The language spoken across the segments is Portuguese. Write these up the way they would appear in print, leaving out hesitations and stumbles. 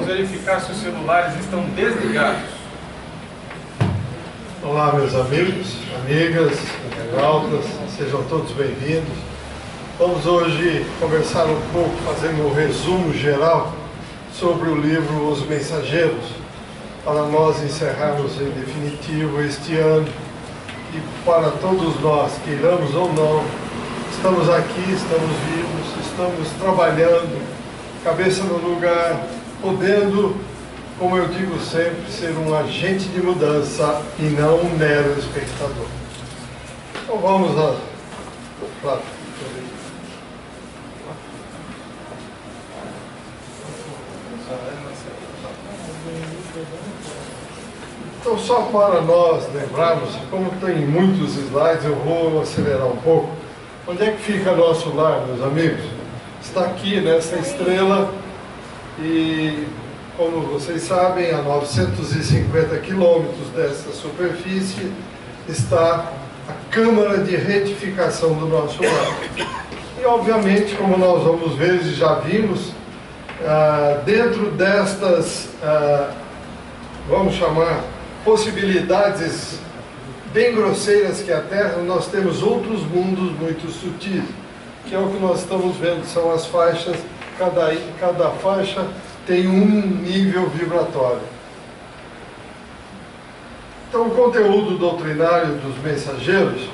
Vamos verificar se os celulares estão desligados. Olá, meus amigos, amigas, internautas, sejam todos bem-vindos. Vamos hoje conversar um pouco, fazendo um resumo geral sobre o livro Os Mensageiros, para nós encerrarmos em definitivo este ano e para todos nós, queiramos ou não, estamos aqui, estamos vivos, estamos trabalhando, cabeça no lugar, podendo, como eu digo sempre, ser um agente de mudança e não um mero espectador. Então vamos lá. Então, só para nós lembrarmos, como tem muitos slides, eu vou acelerar um pouco. Onde é que fica nosso lar, meus amigos? Está aqui nessa estrela e, como vocês sabem, a 950 quilômetros dessa superfície está a câmara de retificação do nosso lar. E, obviamente, como nós vamos ver e já vimos, dentro destas, vamos chamar, possibilidades bem grosseiras que a Terra, nós temos outros mundos muito sutis, que é o que nós estamos vendo, são as faixas, cada faixa tem um nível vibratório. Então, o conteúdo doutrinário dos mensageiros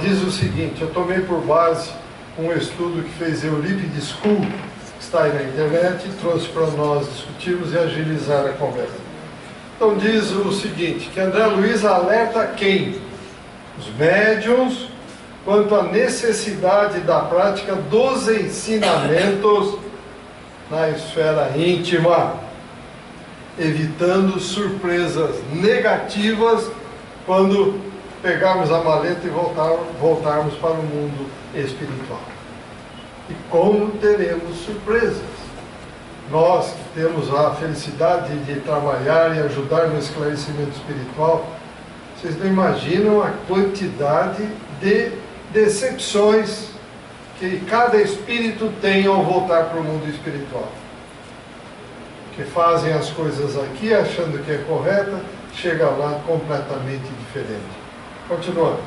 diz o seguinte: eu tomei por base um estudo que fez Eurípides School, que está aí na internet, e trouxe para nós discutirmos e agilizar a conversa. Então diz o seguinte, que André Luiz alerta quem? Os médiuns, quanto à necessidade da prática dos ensinamentos na esfera íntima, evitando surpresas negativas quando pegarmos a maleta e voltarmos para o mundo espiritual. E como teremos surpresas? Nós que temos a felicidade de trabalhar e ajudar no esclarecimento espiritual, vocês não imaginam a quantidade de decepções que cada espírito tem ao voltar para o mundo espiritual. Que fazem as coisas aqui achando que é correta, chega lá completamente diferente. Continuando.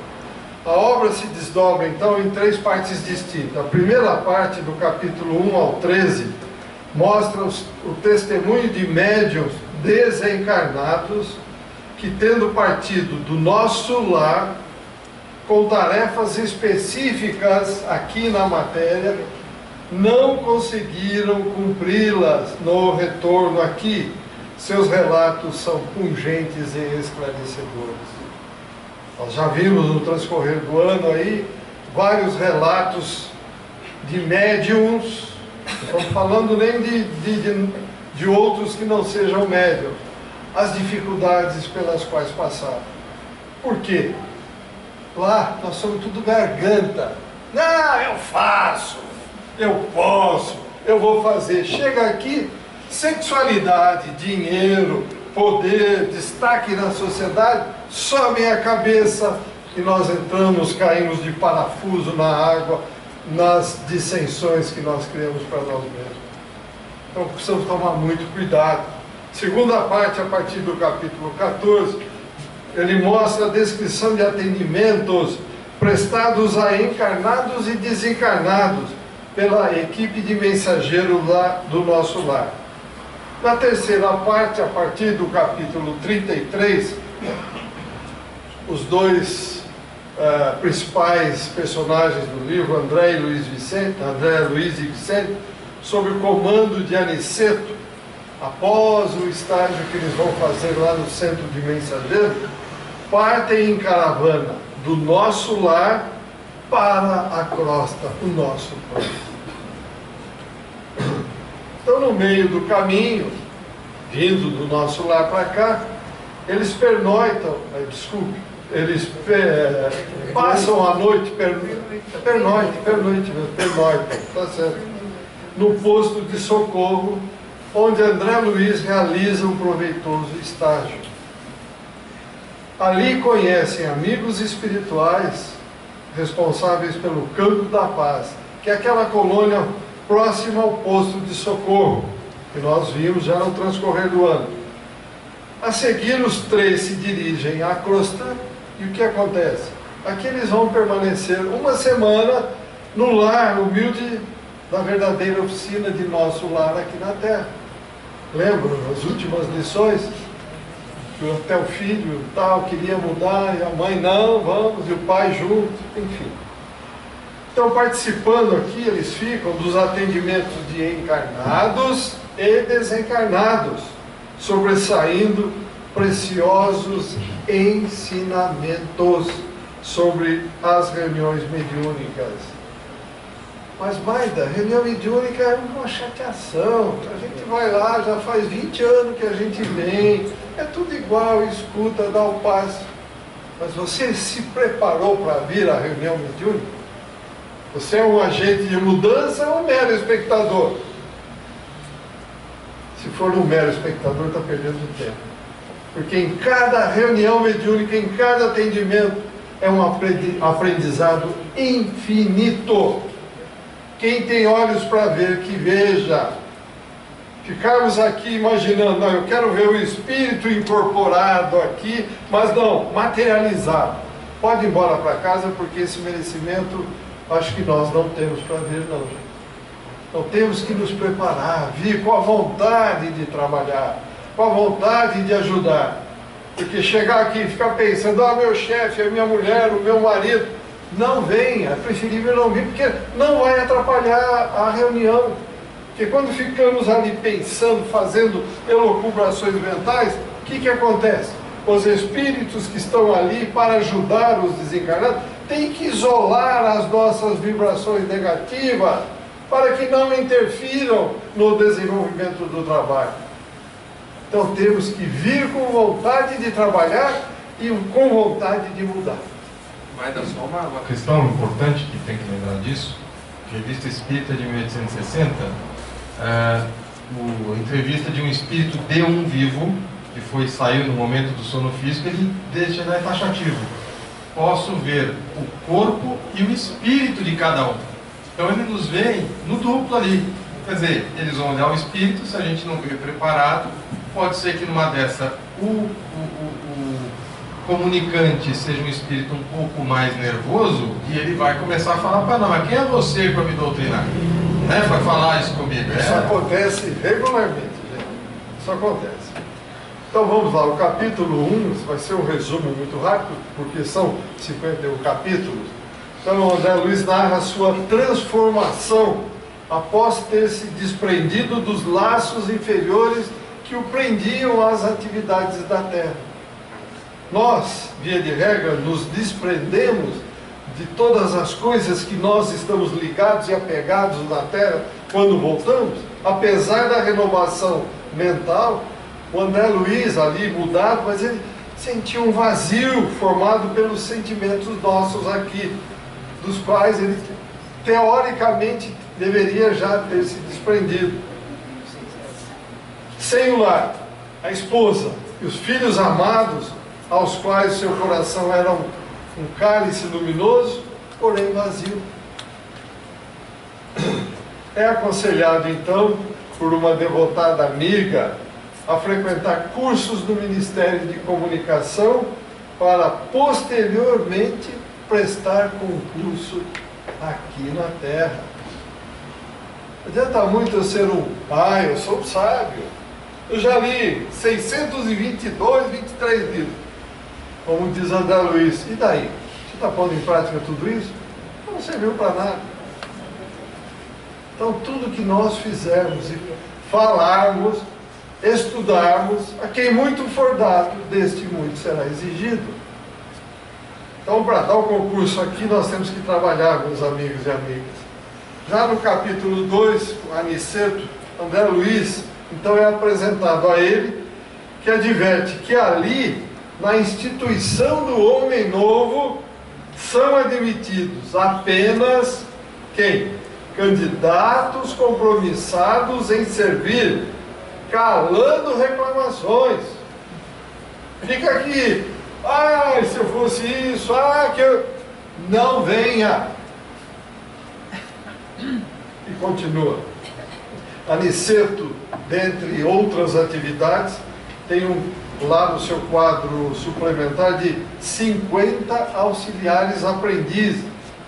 A obra se desdobra então em 3 partes distintas. A primeira parte, do capítulo 1 ao 13, mostra o testemunho de médiuns desencarnados que, tendo partido do nosso lar, com tarefas específicas aqui na matéria, não conseguiram cumpri-las no retorno aqui. Seus relatos são pungentes e esclarecedores. Nós já vimos no transcorrer do ano aí vários relatos de médiuns. Não estamos falando nem de outros que não sejam médiuns, as dificuldades pelas quais passaram. Por quê? Lá nós somos tudo garganta. Não, eu faço, eu posso, eu vou fazer. Chega aqui, sexualidade, dinheiro, poder, destaque na sociedade, sobe a cabeça e nós entramos, caímos de parafuso na água, nas dissensões que nós criamos para nós mesmos. Então precisamos tomar muito cuidado. Segunda parte, a partir do capítulo 14, ele mostra a descrição de atendimentos prestados a encarnados e desencarnados pela equipe de mensageiro lá do nosso lar. Na terceira parte, a partir do capítulo 33, os dois principais personagens do livro, André e Luiz e Vicente, sob o comando de Aniceto, após o estágio que eles vão fazer lá no centro de mensageiro, partem em caravana do nosso lar para a crosta, o nosso plano. Então, no meio do caminho, vindo do nosso lar para cá, eles pernoitam, eles passam a noite, pernoitam, tá certo, no posto de socorro, onde André Luiz realiza um proveitoso estágio. Ali conhecem amigos espirituais responsáveis pelo Campo da Paz, que é aquela colônia próxima ao posto de socorro, que nós vimos já no transcorrer do ano. A seguir, os 3 se dirigem à crosta, e o que acontece? Aqui eles vão permanecer uma semana no lar humilde da verdadeira oficina de nosso lar aqui na terra. Lembram as últimas lições? Que até o filho tal queria mudar, e a mãe não, vamos, e o pai junto, enfim. Então, participando aqui, eles ficam dos atendimentos de encarnados e desencarnados, sobressaindo preciosos ensinamentos sobre as reuniões mediúnicas. Mas, Maida, reunião mediúnica é uma chateação. A gente vai lá, já faz 20 anos que a gente vem, é tudo igual, escuta, dá o passo. Mas você se preparou para vir à reunião mediúnica? Você é um agente de mudança ou um mero espectador? Se for um mero espectador, está perdendo tempo. Porque em cada reunião mediúnica, em cada atendimento, é um aprendizado infinito. Quem tem olhos para ver, que veja. Ficarmos aqui imaginando, não, eu quero ver o espírito incorporado aqui, mas não, materializado. Pode ir embora para casa, porque esse merecimento, acho que nós não temos para ver, não, gente. Então temos que nos preparar, vir com a vontade de trabalhar, com a vontade de ajudar. Porque chegar aqui e ficar pensando, meu chefe, a minha mulher, o meu marido, não venha, é preferível não vir, porque não vai atrapalhar a reunião. Porque quando ficamos ali pensando, fazendo elucubrações mentais, o que acontece? Os espíritos que estão ali para ajudar os desencarnados têm que isolar as nossas vibrações negativas para que não interfiram no desenvolvimento do trabalho. Então temos que vir com vontade de trabalhar e com vontade de mudar. Vai dar só uma questão importante que tem que lembrar disso. Revista Espírita de 1860, a entrevista de um espírito de um vivo, que saiu no momento do sono físico, ele deixa taxativo. Posso ver o corpo e o espírito de cada um. Então ele nos vê no duplo ali. Quer dizer, eles vão olhar o espírito, se a gente não veio preparado, pode ser que numa dessa o comunicante seja um espírito um pouco mais nervoso e ele vai começar a falar para nós, mas quem é você para me doutrinar? Né? Vai falar isso comigo. Isso acontece regularmente, gente. Isso acontece. Então vamos lá, o capítulo 1 vai ser um resumo muito rápido, porque são 51 capítulos. Então o André Luiz narra a sua transformação após ter se desprendido dos laços inferiores que o prendiam às atividades da terra. Nós, via de regra, nos desprendemos de todas as coisas que nós estamos ligados e apegados na terra quando voltamos, apesar da renovação mental. O André Luiz ali mudado, mas ele sentia um vazio formado pelos sentimentos nossos aqui, dos quais ele teoricamente deveria já ter se desprendido. Sem o lar, a esposa e os filhos amados, aos quais seu coração era um cálice luminoso, porém vazio. É aconselhado então por uma devotada amiga a frequentar cursos do Ministério de Comunicação para posteriormente prestar concurso aqui na Terra. Não adianta muito eu ser eu sou um sábio, eu já li 622, 23 livros, como diz André Luiz. E daí? Você está pondo em prática tudo isso? Não serviu para nada. Então tudo que nós fizermos e falarmos, estudarmos, a quem muito for dado, deste muito será exigido. Então, para dar o concurso aqui, nós temos que trabalhar, meus amigos e amigas. Já no capítulo 2, Aniceto, André Luiz, então é apresentado a ele, que adverte que ali, na instituição do homem novo, são admitidos apenas quem? Candidatos compromissados em servir, calando reclamações. Fica aqui, se eu fosse isso, que eu... Não venha. E continua. Aniceto dentre outras atividades, tem lá no seu quadro suplementar de 50 auxiliares aprendizes,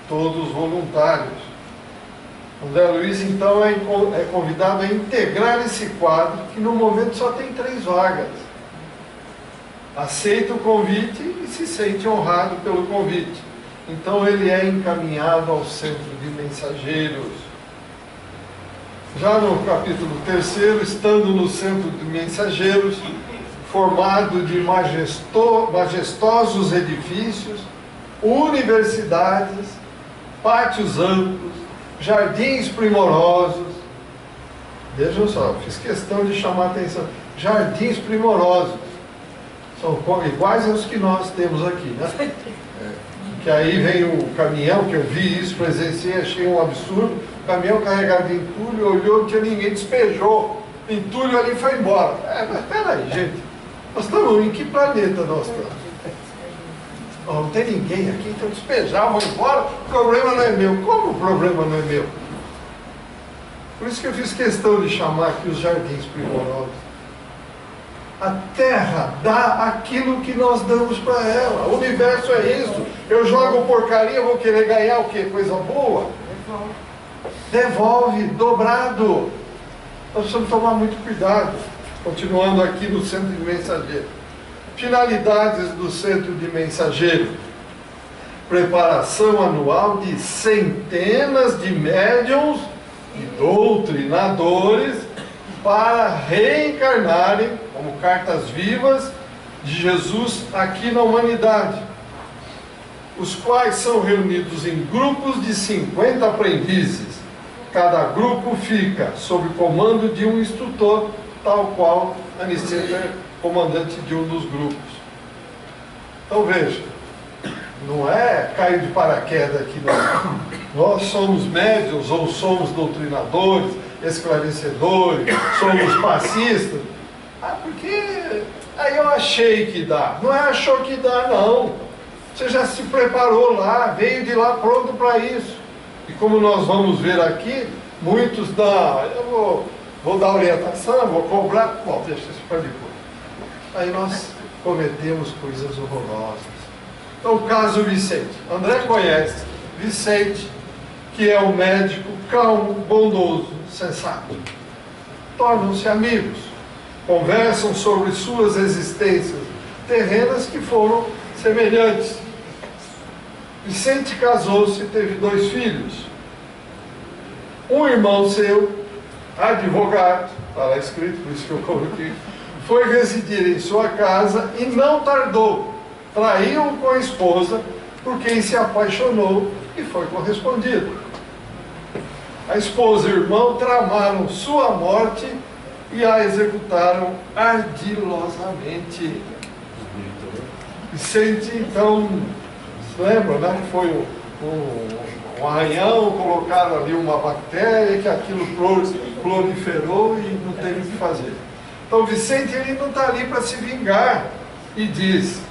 todos voluntários. André Luiz, então, é convidado a integrar esse quadro, que no momento só tem 3 vagas. Aceita o convite e se sente honrado pelo convite. Então ele é encaminhado ao centro de mensageiros. Já no capítulo 3, estando no centro de mensageiros, formado de majestosos edifícios, universidades, pátios amplos, jardins primorosos. Vejam só, fiz questão de chamar a atenção. Jardins primorosos. São iguais aos que nós temos aqui, né? Que aí vem o caminhão, que eu vi isso, presenciei, achei um absurdo. O caminhão carregado de entulho, olhou, não tinha ninguém, despejou. Entulho ali e foi embora. Mas peraí, gente. Nós estamos em que planeta nós estamos? Não tem ninguém aqui, então despejar, vou embora, o problema não é meu. Como o problema não é meu? Por isso que eu fiz questão de chamar aqui os jardins primorosos. A Terra dá aquilo que nós damos para ela. O universo é isso. Eu jogo porcaria, vou querer ganhar o quê? Coisa boa? Devolve, dobrado. Nós precisamos tomar muito cuidado. Continuando aqui no centro de mensageiro. Finalidades do centro de mensageiro: preparação anual de centenas de médiuns e doutrinadores para reencarnarem como cartas vivas de Jesus aqui na humanidade, os quais são reunidos em grupos de 50 aprendizes. Cada grupo fica sob comando de um instrutor, tal qual Aniceto é comandante de um dos grupos. Então veja, não é cair de paraquedas aqui, não. Nós somos médiuns ou somos doutrinadores, esclarecedores, somos passistas. Porque aí eu achei que dá. Não é achou que dá, não. Você já se preparou lá, veio de lá pronto para isso. E como nós vamos ver aqui, muitos dão, eu vou dar orientação, vou cobrar, bom, deixa isso para depois. Aí nós cometemos coisas horrorosas. Então, o caso Vicente. André conhece Vicente, que é um médico calmo, bondoso, sensato. Tornam-se amigos. Conversam sobre suas existências terrenas que foram semelhantes. Vicente casou-se e teve 2 filhos. Um irmão seu, advogado, está lá escrito, por isso que eu coloquei, foi residir em sua casa e não tardou. Traiu com a esposa por quem se apaixonou e foi correspondido. A esposa e o irmão tramaram sua morte e a executaram ardilosamente. Vicente, então, se lembra, né? Que foi um arranhão, colocaram ali uma bactéria, que aquilo proliferou e não teve o que fazer. Então, Vicente, ele não está ali para se vingar. E diz: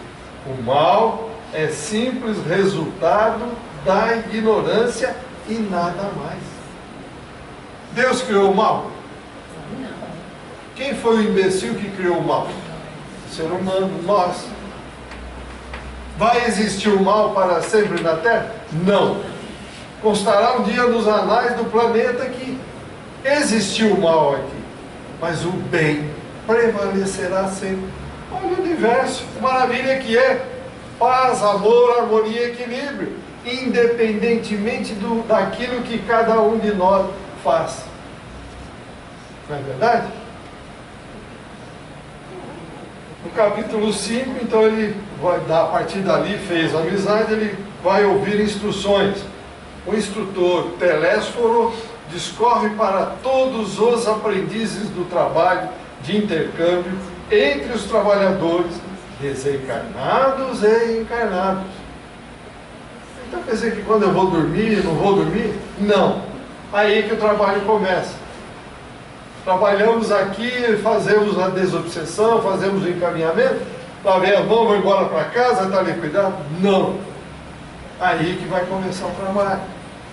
o mal é simples resultado da ignorância e nada mais. Deus criou o mal? Quem foi o imbecil que criou o mal? O ser humano, nós. Vai existir o mal para sempre na Terra? Não. Constará um dia nos anais do planeta que existiu o mal aqui, mas o bem prevalecerá sempre. Olha o universo, que maravilha que é. Paz, amor, harmonia e equilíbrio, independentemente daquilo que cada um de nós faz. Não é verdade? No capítulo 5, então ele vai dar, a partir dali, fez amizade, ele vai ouvir instruções. O instrutor Telésforo discorre para todos os aprendizes do trabalho de intercâmbio entre os trabalhadores, desencarnados e encarnados. Então quer dizer que quando eu vou dormir, não vou dormir? Não. Aí que o trabalho começa. Trabalhamos aqui, fazemos a desobsessão, fazemos o encaminhamento, lavei as mãos, vou embora para casa, está ali cuidado? Não. Aí que vai começar o trabalho.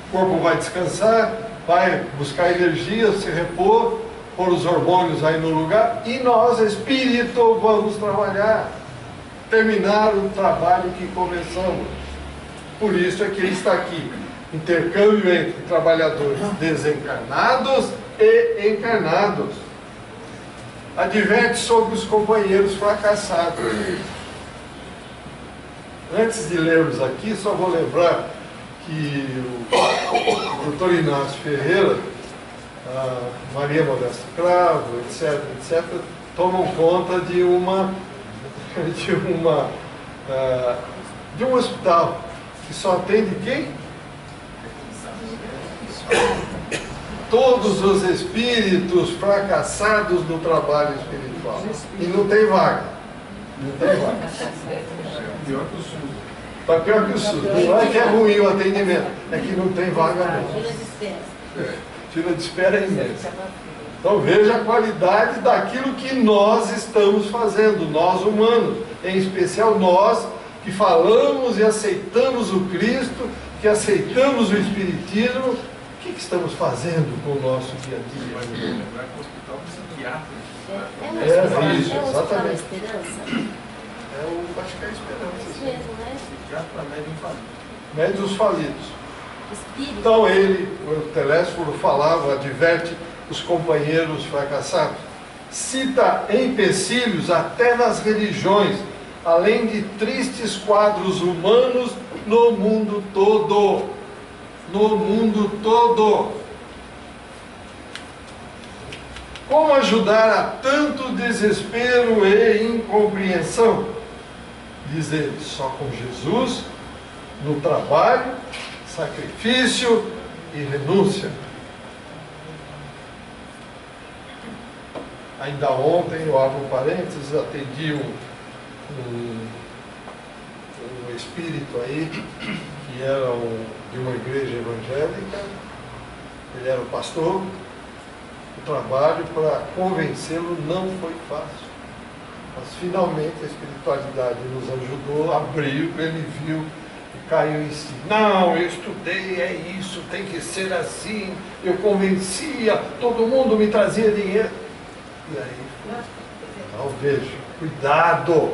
O corpo vai descansar, vai buscar energia, se repor, pôr os hormônios aí no lugar, e nós, espírito, vamos trabalhar, terminar o trabalho que começamos. Por isso é que ele está aqui. Intercâmbio entre trabalhadores desencarnados e encarnados. Adverte sobre os companheiros fracassados. Antes de lermos aqui, só vou lembrar que o Dr. Inácio Ferreira, a Maria Modesta Cravo, etc., etc., tomam conta de um hospital que só atende quem? Todos os espíritos fracassados no trabalho espiritual. E não tem vaga. Não tem vaga. Pior que o SUS. Está pior que o SUS. Não é que é ruim o atendimento, é que não tem vaga mesmo. Fila de espera é imensa. Então veja a qualidade daquilo que nós estamos fazendo, nós humanos, em especial nós que falamos e aceitamos o Cristo, que aceitamos o Espiritismo. O que estamos fazendo com o nosso dia a dia? Vai lembrar que o hospital psiquiátrico. É isso, exatamente. Esperança? Acho que é a esperança. Isso mesmo, né? Psiquiatra para médium falido. Médios falidos. Espírito. Então ele, o Telésforo falava, adverte os companheiros fracassados. Cita empecilhos até nas religiões, além de tristes quadros humanos no mundo todo. No mundo todo. Como ajudar a tanto desespero e incompreensão? Diz ele, só com Jesus, no trabalho, sacrifício e renúncia. Ainda ontem, eu abro um parênteses, atendi um espírito aí, que era de uma igreja evangélica, ele era o pastor. O trabalho para convencê-lo não foi fácil, mas finalmente a espiritualidade nos ajudou, abriu, ele viu e caiu em si. Não, eu estudei, é isso, tem que ser assim, eu convencia, todo mundo me trazia dinheiro. E aí, então veja, cuidado,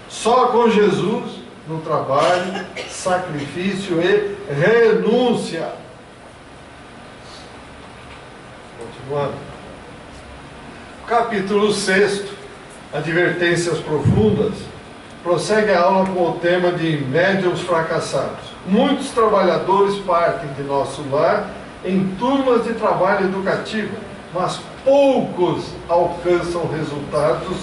só com Jesus no trabalho, sacrifício e renúncia. Continuando. Capítulo 6, Advertências Profundas, prossegue a aula com o tema de médiuns fracassados. Muitos trabalhadores partem de nosso lar em turmas de trabalho educativo, mas poucos alcançam resultados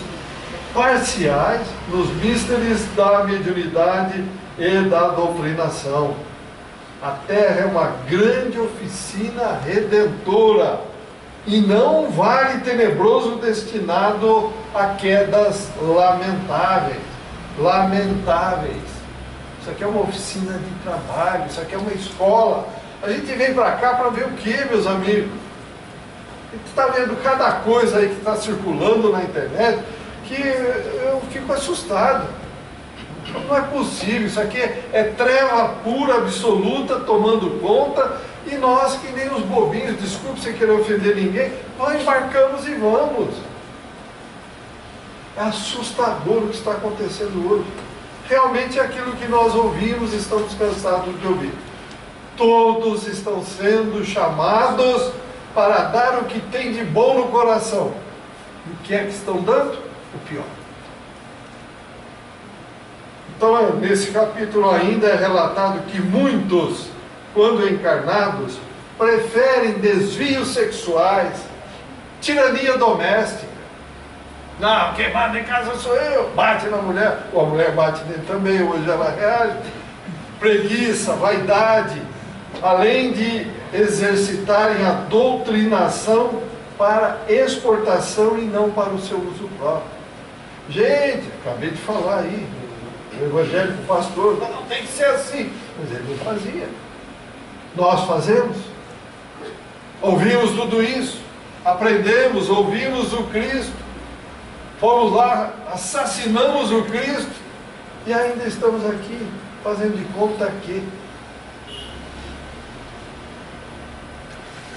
parciais nos místeres da mediunidade e da doutrinação. A Terra é uma grande oficina redentora e não um vale tenebroso destinado a quedas lamentáveis. Lamentáveis. Isso aqui é uma oficina de trabalho, isso aqui é uma escola. A gente vem para cá para ver o que, meus amigos? A gente está vendo cada coisa aí que está circulando na internet que eu fico assustado. Não é possível, isso aqui é treva pura, absoluta, tomando conta, e nós que nem os bobinhos, desculpe sem querer ofender ninguém, nós embarcamos e vamos. É assustador o que está acontecendo hoje. Realmente é aquilo que nós ouvimos e estamos cansados de ouvir. Todos estão sendo chamados para dar o que tem de bom no coração. E o que é que estão dando? O pior. Então, nesse capítulo ainda é relatado que muitos, quando encarnados, preferem desvios sexuais, tirania doméstica. Não, quem manda em casa sou eu. Bate na mulher, ou a mulher bate nele também, hoje ela reage. Preguiça, vaidade, além de exercitarem a doutrinação para exportação e não para o seu uso próprio. Gente, acabei de falar aí, o evangélico pastor, não tem que ser assim, mas ele não fazia. Nós fazemos, ouvimos tudo isso, aprendemos, ouvimos o Cristo, fomos lá, assassinamos o Cristo e ainda estamos aqui fazendo de conta que.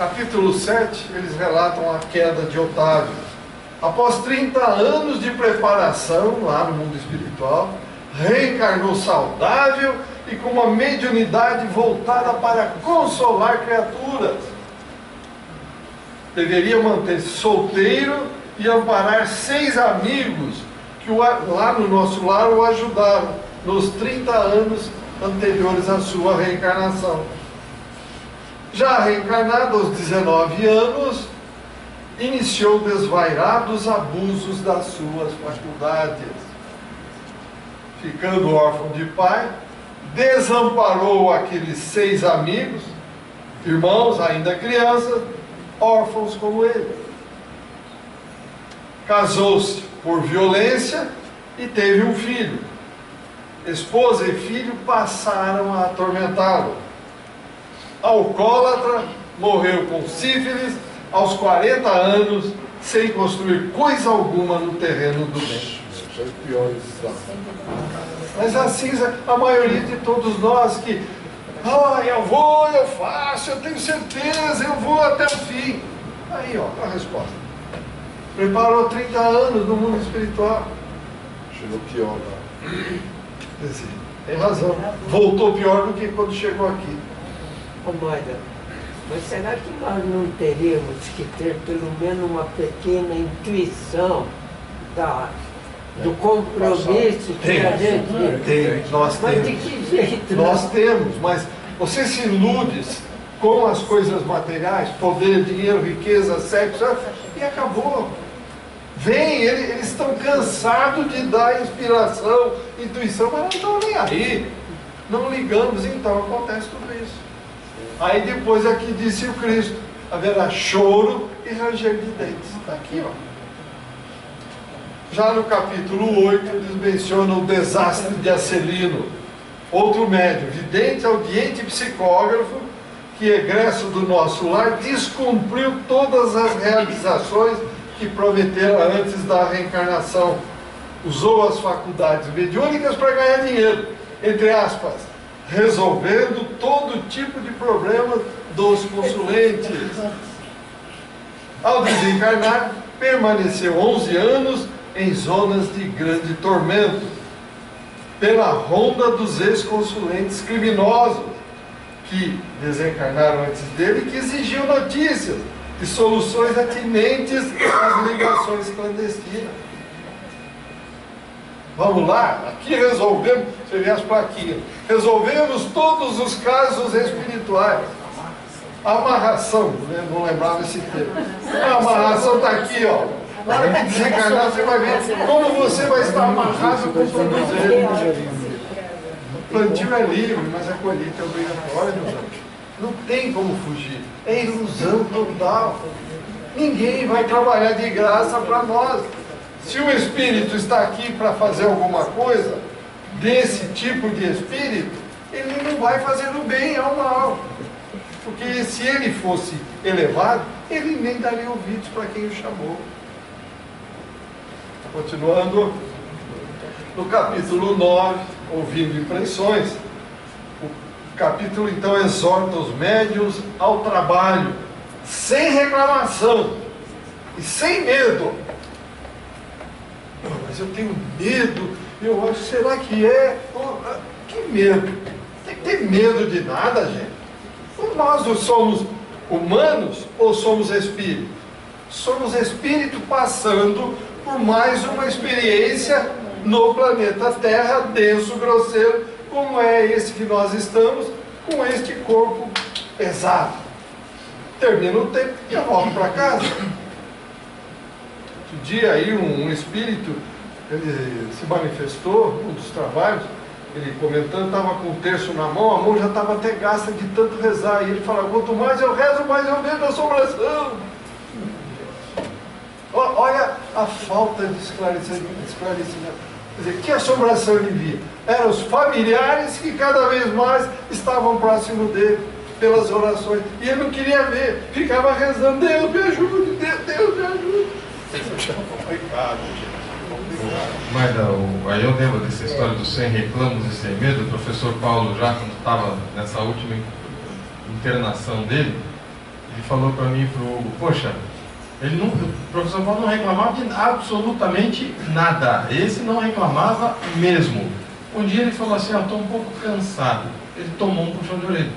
capítulo 7, eles relatam a queda de Otávio. Após 30 anos de preparação lá no mundo espiritual, reencarnou saudável e com uma mediunidade voltada para consolar criaturas. Deveria manter-se solteiro e amparar 6 amigos que lá no nosso lar o ajudaram nos 30 anos anteriores à sua reencarnação. Já reencarnado aos 19 anos, iniciou desvairados abusos das suas faculdades. Ficando órfão de pai, desamparou aqueles 6 amigos, irmãos ainda crianças, órfãos como ele. Casou-se por violência e teve um filho. Esposa e filho passaram a atormentá-lo. Alcoólatra, morreu com sífilis aos 40 anos, sem construir coisa alguma no terreno do bem. Mas assim, a maioria de todos nós que, eu vou, eu faço, eu tenho certeza, eu vou até o fim. Aí, ó, a resposta. Preparou 30 anos no mundo espiritual. Chegou pior lá. Tem razão. Voltou pior do que quando chegou aqui. Ô, Maida, mas será que nós não teríamos que ter pelo menos uma pequena intuição do compromisso que a gente... Tem, nós mas temos. de que jeito? Nós temos, mas você se ilude com as coisas materiais, poder, dinheiro, riqueza, sexo, e acabou. Vem, eles estão cansados de dar inspiração, intuição, mas não estão nem aí. Não ligamos, então acontece tudo isso. Aí depois aqui disse o Cristo, haverá choro e ranger de dentes. Está aqui, ó. Já no capítulo 8, eles mencionam o desastre de Acelino, outro médium, vidente, audiente e psicógrafo, que egresso do nosso lar, descumpriu todas as realizações que prometera antes da reencarnação. Usou as faculdades mediúnicas para ganhar dinheiro, entre aspas, resolvendo todo tipo de problema dos consulentes. Ao desencarnar, permaneceu 11 anos em zonas de grande tormento, pela ronda dos ex-consulentes criminosos, que desencarnaram antes dele, que exigiam notícias e soluções atinentes às ligações clandestinas. Vamos lá, aqui resolvemos, você vê as plaquinhas, resolvemos todos os casos espirituais. A amarração, não lembrava esse termo. A amarração está aqui, ó. Na hora que desencarnar, você vai ver como você vai estar amarrado com todos eles. O plantio é livre, mas a colheita é obrigatória, meus amigos. Não tem como fugir. É ilusão total. Ninguém vai trabalhar de graça para nós. Se o espírito está aqui para fazer alguma coisa, desse tipo de espírito, ele não vai fazer o bem ao mal. Porque se ele fosse elevado, ele nem daria ouvidos para quem o chamou. Continuando, no capítulo 9, ouvindo impressões, o capítulo então exorta os médiuns ao trabalho, sem reclamação e sem medo. Mas eu tenho medo, eu acho, será que é? Que medo? Tem que ter medo de nada, gente. Nós não somos humanos ou somos espíritos? Somos espírito passando por mais uma experiência no planeta Terra, denso, grosseiro, como é esse que nós estamos, com este corpo pesado. Termina o tempo e eu volto para casa. Outro dia aí um espírito, ele se manifestou num dos trabalhos, ele comentando, estava com o terço na mão, a mão já estava até gasta de tanto rezar, e ele fala, quanto mais eu rezo, mais eu vejo a assombração. Olha a falta de esclarecimento. Quer dizer, que assombração ele via? Eram os familiares que cada vez mais estavam próximos dele, pelas orações, e ele não queria ver, ficava rezando, Deus me ajude, Deus me ajude. Complicado, gente. Mas aí eu lembro dessa história dos 100 reclamos e sem medo. O professor Paulo, já quando estava nessa última internação dele, ele falou para mim e para o Hugo, poxa, o professor Paulo não reclamava de absolutamente nada. Esse não reclamava mesmo. Um dia ele falou assim, estou um pouco cansado. Ele tomou um puxão de orelha.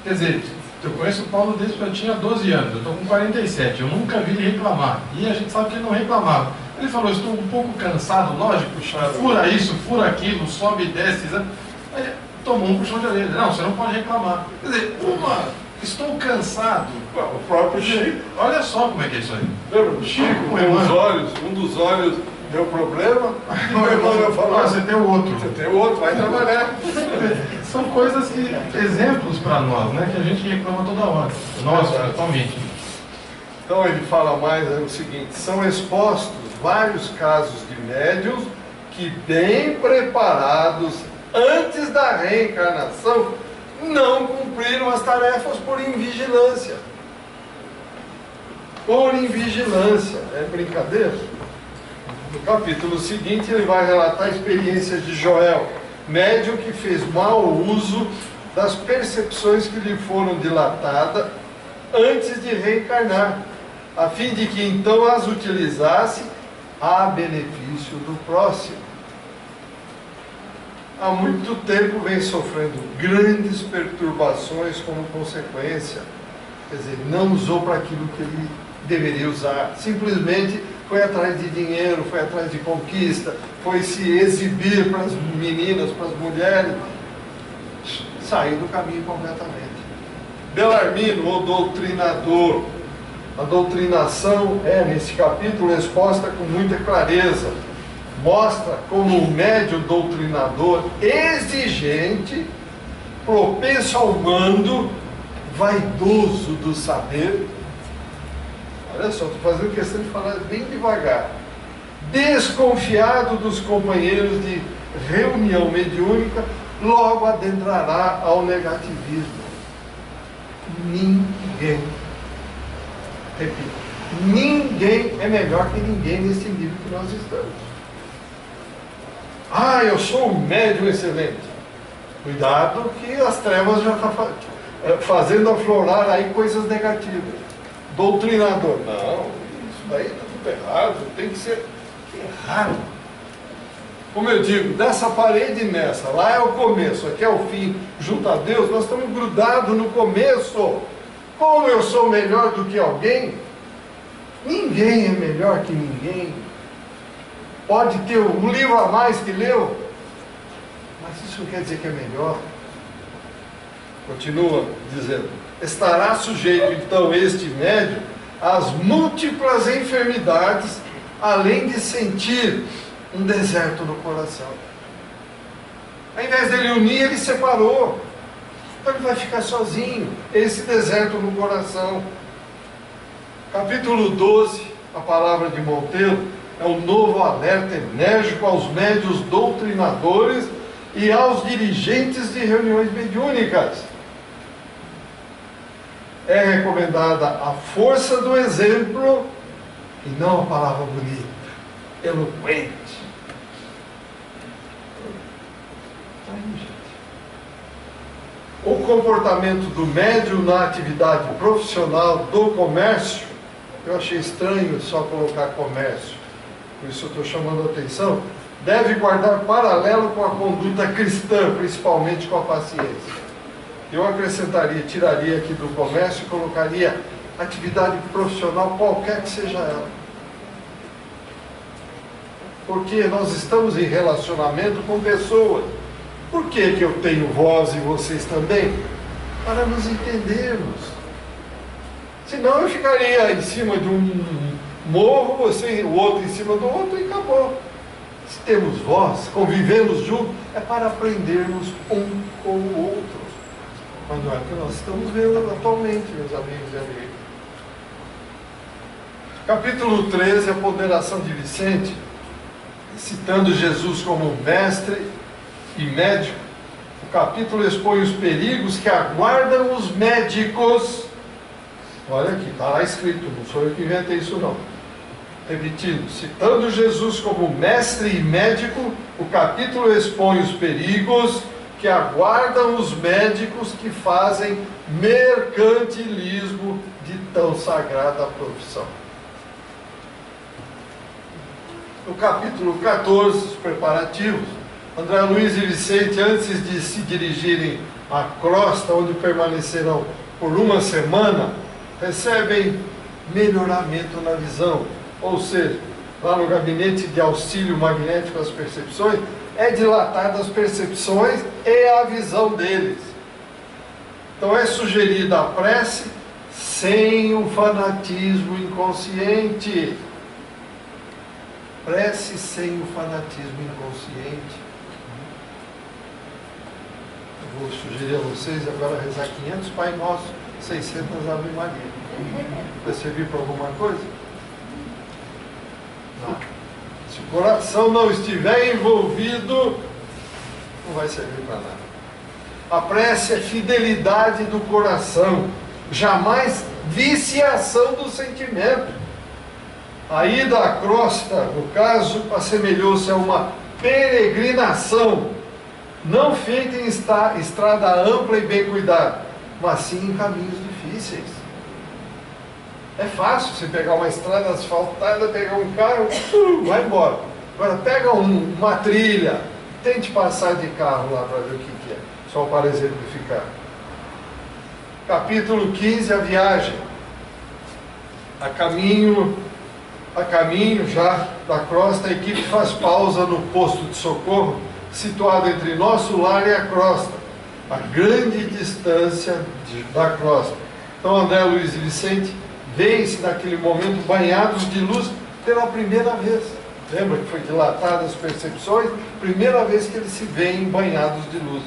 Quer dizer, eu conheço o Paulo desde que eu tinha 12 anos, eu estou com 47, eu nunca vi ele reclamar. E a gente sabe que ele não reclamava. Ele falou, estou um pouco cansado, lógico, fura isso, fura aquilo, sobe e desce. Aí, tomou um puxão de orelha. Não, você não pode reclamar. Quer dizer, estou cansado. O próprio Chico. Olha só como é que é isso aí. Lembra do Chico? Um dos olhos deu problema. E o irmão falou, você tem o outro. Você tem o outro, vai trabalhar. São coisas que, exemplos para nós, né? Que a gente reclama toda hora. Nós, principalmente. Então ele fala mais o seguinte, são expostos vários casos de médiuns que, bem preparados antes da reencarnação, não cumpriram as tarefas por invigilância. Por invigilância. É brincadeira? No capítulo seguinte ele vai relatar a experiência de Joel, médium que fez mau uso das percepções que lhe foram dilatadas antes de reencarnar, a fim de que então as utilizasse a benefício do próximo. Há muito tempo vem sofrendo grandes perturbações como consequência. Quer dizer, não usou para aquilo que ele deveria usar. Simplesmente foi atrás de dinheiro, foi atrás de conquista, foi se exibir para as meninas, para as mulheres. Saiu do caminho completamente. Bellarmino, o doutrinador. A doutrinação é, nesse capítulo, exposta com muita clareza. Mostra como o médium doutrinador exigente, propenso ao mando, vaidoso do saber. Olha só, estou fazendo questão de falar bem devagar. Desconfiado dos companheiros de reunião mediúnica, logo adentrará ao negativismo. Ninguém, repito, ninguém é melhor que ninguém nesse nível que nós estamos. Eu sou um médium excelente. Cuidado que as trevas já estão fazendo aflorar aí coisas negativas. Doutrinador. Não, isso daí está tudo errado, tem que ser errado. Como eu digo, dessa parede nessa, lá é o começo, aqui é o fim. Junto a Deus, nós estamos grudados no começo. Como eu sou melhor do que alguém? Ninguém é melhor que ninguém. Pode ter um livro a mais que leu, mas isso não quer dizer que é melhor. Continua dizendo, estará sujeito então este médium às múltiplas enfermidades, além de sentir um deserto no coração. Ao invés dele unir, ele separou. Então ele vai ficar sozinho, esse deserto no coração. Capítulo 12, a palavra de Monteiro, é um novo alerta enérgico aos médiuns doutrinadores e aos dirigentes de reuniões mediúnicas. É recomendada a força do exemplo e não a palavra bonita, eloquente. O comportamento do médium na atividade profissional do comércio, eu achei estranho só colocar comércio, por isso eu estou chamando a atenção, deve guardar paralelo com a conduta cristã, principalmente com a paciência. Eu acrescentaria, tiraria aqui do comércio e colocaria atividade profissional, qualquer que seja ela. Porque nós estamos em relacionamento com pessoas. Por que eu tenho voz e vocês também? Para nos entendermos. Senão eu ficaria em cima de um morro, você o outro em cima do outro e acabou. Se temos voz, convivemos juntos, é para aprendermos um com o outro. Mas não é o que nós estamos vendo atualmente, meus amigos e amigas. Capítulo 13, a ponderação de Vicente, citando Jesus como mestre e médico. O capítulo expõe os perigos que aguardam os médicos. Olha aqui, está lá escrito, não sou eu que inventei isso não. Repetindo, citando Jesus como mestre e médico, o capítulo expõe os perigos que aguardam os médicos que fazem mercantilismo de tão sagrada profissão. No capítulo 14, os preparativos, André Luiz e Vicente, antes de se dirigirem à crosta, onde permanecerão por uma semana, recebem melhoramento na visão. Ou seja, lá no gabinete de auxílio magnético às percepções, é dilatada as percepções e a visão deles. Então é sugerida a prece sem o fanatismo inconsciente. Prece sem o fanatismo inconsciente. Eu vou sugerir a vocês agora rezar 500 Pai Nosso, 600 Ave Maria. Vai servir para alguma coisa? Não. Se o coração não estiver envolvido, não vai servir para nada. A prece é fidelidade do coração, jamais viciação do sentimento. A ida à crosta, no caso, assemelhou-se a uma peregrinação, não feita em estrada ampla e bem cuidada, mas sim em caminhos difíceis. É fácil você pegar uma estrada asfaltada, pegar um carro, vai embora. Agora pega uma trilha, tente passar de carro lá para ver o que é, só para exemplificar. Capítulo 15, a viagem. A caminho já da crosta, a equipe faz pausa no posto de socorro, situado entre nosso lar e a crosta, a grande distância da crosta. Então André Luiz e Vicente veem-se naquele momento banhados de luz pela primeira vez. Lembra que foi dilatadas as percepções? Primeira vez que eles se veem banhados de luz.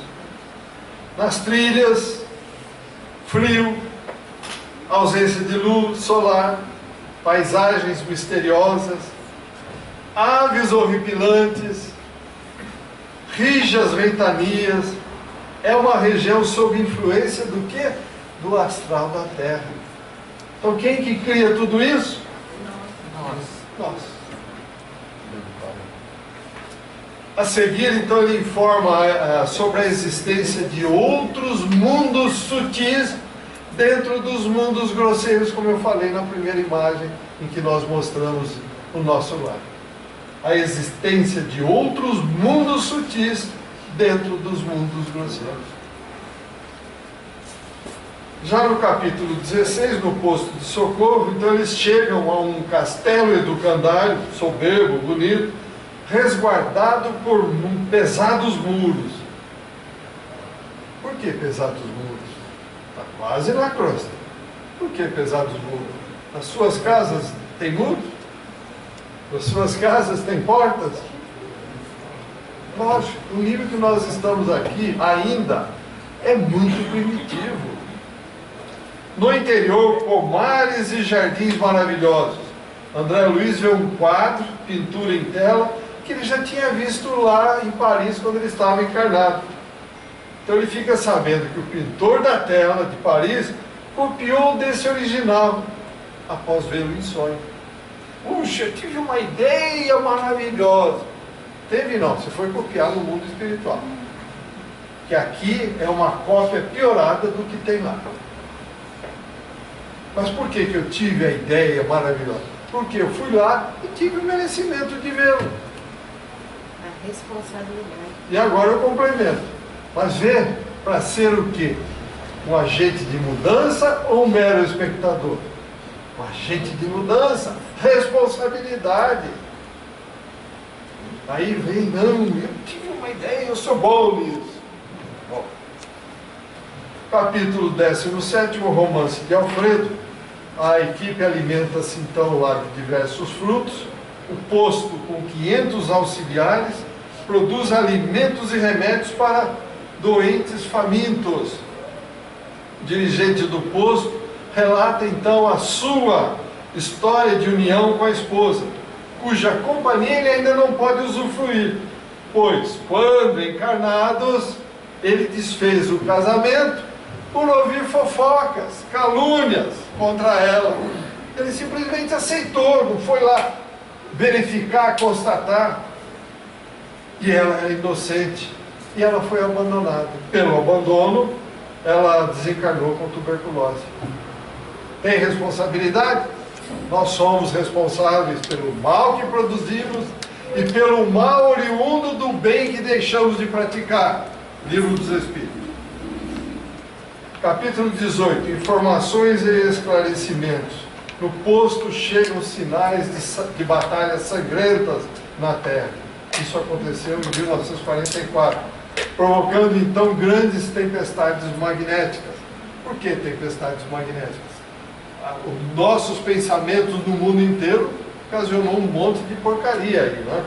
Nas trilhas, frio, ausência de luz solar, paisagens misteriosas, aves horripilantes, rijas ventanias. É uma região sob influência do quê? Do astral da Terra. Então quem que cria tudo isso? Nós. A seguir, então, ele informa sobre a existência de outros mundos sutis dentro dos mundos grosseiros, como eu falei na primeira imagem em que nós mostramos o nosso lar. A existência de outros mundos sutis dentro dos mundos grosseiros. Já no capítulo 16, no posto de socorro, então eles chegam a um castelo educandário, soberbo, bonito, resguardado por pesados muros. Por que pesados muros? Está quase na crosta. Por que pesados muros? As suas casas têm muros? As suas casas têm portas? Lógico, o nível que nós estamos aqui ainda é muito primitivo. No interior, pomares e jardins maravilhosos. André Luiz vê um quadro, pintura em tela, que ele já tinha visto lá em Paris quando ele estava encarnado. Então ele fica sabendo que o pintor da tela de Paris copiou desse original, após vê-lo em sonho. Puxa, eu tive uma ideia maravilhosa. Teve não, você foi copiar no mundo espiritual. Que aqui é uma cópia piorada do que tem lá. Mas por que eu tive a ideia maravilhosa? Porque eu fui lá e tive o merecimento de vê-lo. A responsabilidade. E agora eu complemento. Mas ver para ser o quê? Um agente de mudança ou um mero espectador? Um agente de mudança, responsabilidade. Aí vem, não, eu tive uma ideia, eu sou bom nisso. Bom. Capítulo 17, romance de Alfredo. A equipe alimenta-se então lá de diversos frutos. O posto, com 500 auxiliares, produz alimentos e remédios para doentes famintos. O dirigente do posto relata então a sua história de união com a esposa, cuja companhia ele ainda não pode usufruir, pois, quando encarnados, ele desfez o casamento por ouvir fofocas, calúnias contra ela. Ele simplesmente aceitou, não foi lá verificar, constatar. E ela era inocente. e ela foi abandonada. Pelo abandono, ela desencarnou com tuberculose. Tem responsabilidade? Nós somos responsáveis pelo mal que produzimos e pelo mal oriundo do bem que deixamos de praticar. Livro dos Espíritos. Capítulo 18. Informações e esclarecimentos. No posto chegam sinais de batalhas sangrentas na Terra. Isso aconteceu em 1944, provocando então grandes tempestades magnéticas. Por que tempestades magnéticas? Os nossos pensamentos no mundo inteiro ocasionou um monte de porcaria aí, né?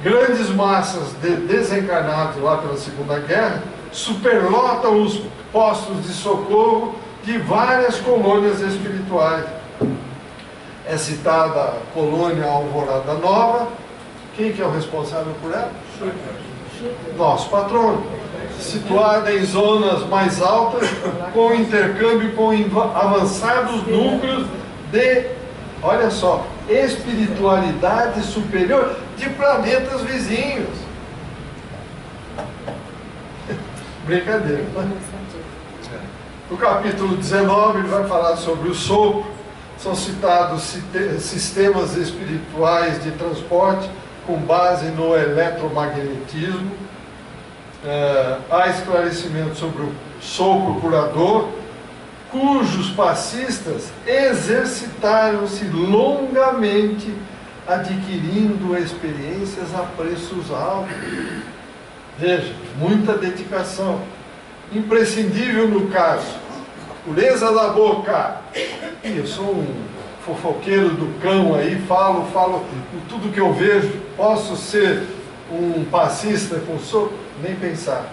Grandes massas de desencarnados lá pela Segunda Guerra superlotam os postos de socorro de várias colônias espirituais. É citada a colônia Alvorada Nova. Quem que é o responsável por ela? Nosso patrono. Situada em zonas mais altas, com intercâmbio com avançados núcleos de, olha só, espiritualidade superior de planetas vizinhos. Brincadeira, né? No capítulo 19 ele vai falar sobre o sopro. São citados sistemas espirituais de transporte com base no eletromagnetismo. Há esclarecimento sobre o sopro curador, cujos passistas exercitaram-se longamente, adquirindo experiências a preços altos. Veja, muita dedicação. Imprescindível no caso, pureza da boca. E eu sou um fofoqueiro do cão aí, falo tudo que eu vejo. Posso ser um passista com sopro? Nem pensar.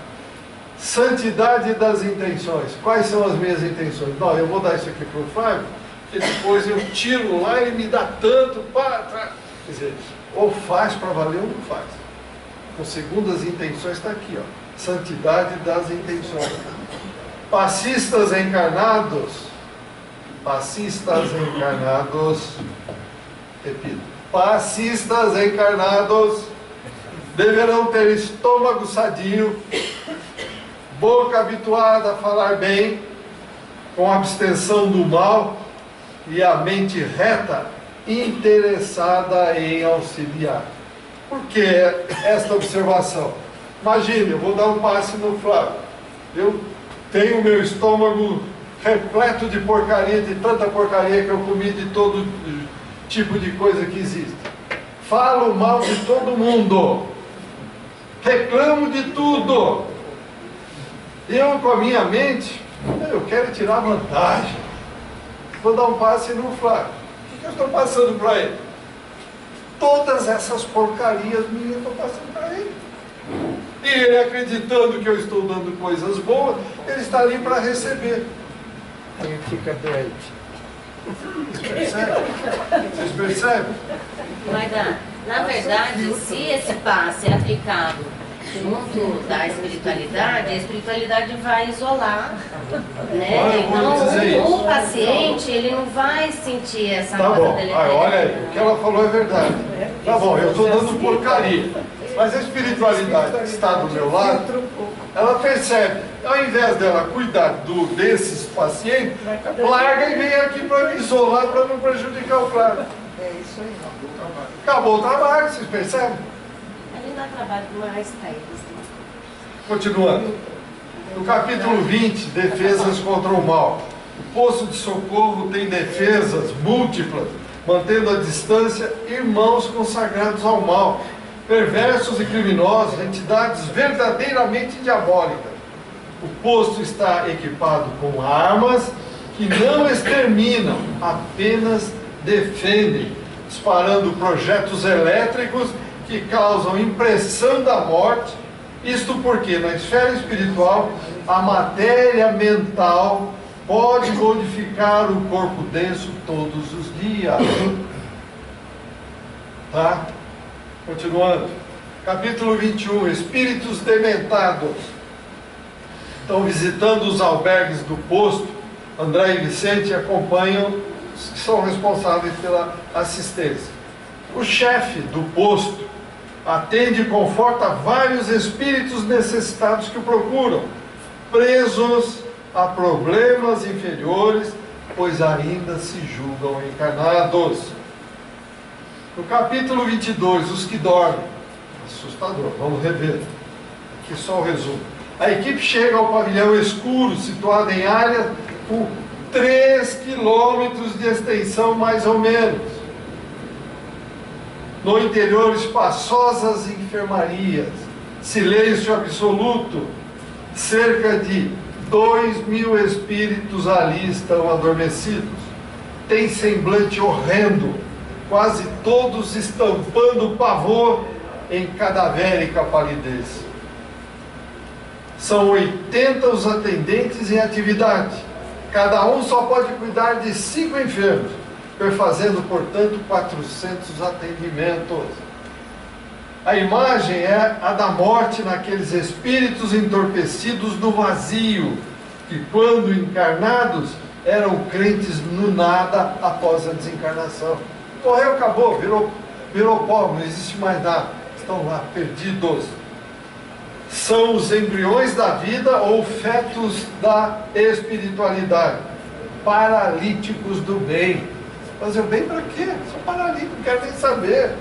Santidade das intenções. Quais são as minhas intenções? Não, eu vou dar isso aqui para o Fábio, porque depois eu tiro lá e ele me dá tanto para trás. Quer dizer, ou faz para valer ou não faz. Com segundas intenções está aqui, ó. Santidade das intenções. Passistas encarnados, repito, passistas encarnados deverão ter estômago sadio, boca habituada a falar bem, com abstenção do mal e a mente reta, interessada em auxiliar. Por que esta observação? Imagine, eu vou dar um passe no Flávio. Eu tenho meu estômago repleto de porcaria, de tanta porcaria que eu comi, de todo tipo de coisa que existe. Falo mal de todo mundo. Reclamo de tudo. Eu, com a minha mente, eu quero tirar vantagem. Vou dar um passe no Flávio. O que eu estou passando para ele? Todas essas porcarias minhas eu estou passando para ele. E ele, acreditando que eu estou dando coisas boas, ele está ali para receber. Aí fica doente. Vocês percebem? Maida, na verdade, se esse passe é aplicado junto da espiritualidade, a espiritualidade vai isolar, né? Então, o paciente, ele não vai sentir essa nota dele. Olha aí, o que ela falou é verdade. Tá bom, eu estou dando porcaria. Mas a espiritualidade que está do meu lado, ela percebe. Ao invés dela cuidar desses pacientes, larga e vem aqui para me isolar, para não prejudicar o Flávio. É isso aí. Acabou o trabalho, vocês percebem? Ele dá trabalho mais para eles. Continuando. No capítulo 20, defesas contra o mal. O posto de socorro tem defesas múltiplas, mantendo a distância irmãos consagrados ao mal, perversos e criminosos, entidades verdadeiramente diabólicas. O posto está equipado com armas que não exterminam, apenas defendem, disparando projetos elétricos que causam impressão da morte. Isto porque na esfera espiritual a matéria mental pode modificar o corpo denso todos os dias. Tá? Continuando. Capítulo 21. Espíritos dementados. Estão visitando os albergues do posto. André e Vicente acompanham os que são responsáveis pela assistência. O chefe do posto atende e conforta vários espíritos necessitados que o procuram, presos a problemas inferiores, pois ainda se julgam encarnados. No capítulo 22, os que dormem. Assustador, vamos rever. Aqui só o resumo. A equipe chega ao pavilhão escuro, situado em área com 3 quilômetros de extensão, mais ou menos. No interior, espaçosas enfermarias, silêncio absoluto, cerca de 2.000 espíritos ali estão adormecidos. Tem semblante horrendo, quase todos estampando pavor em cadavérica palidez. São 80 os atendentes em atividade. Cada um só pode cuidar de 5 enfermos, perfazendo, portanto, 400 atendimentos. A imagem é a da morte naqueles espíritos entorpecidos no vazio, que quando encarnados eram crentes no nada após a desencarnação. Morreu, acabou, virou pó, não existe mais nada. Estão lá, perdidos. São os embriões da vida ou fetos da espiritualidade, paralíticos do bem. Fazer o bem para quê? Sou paralítico, não quero nem saber.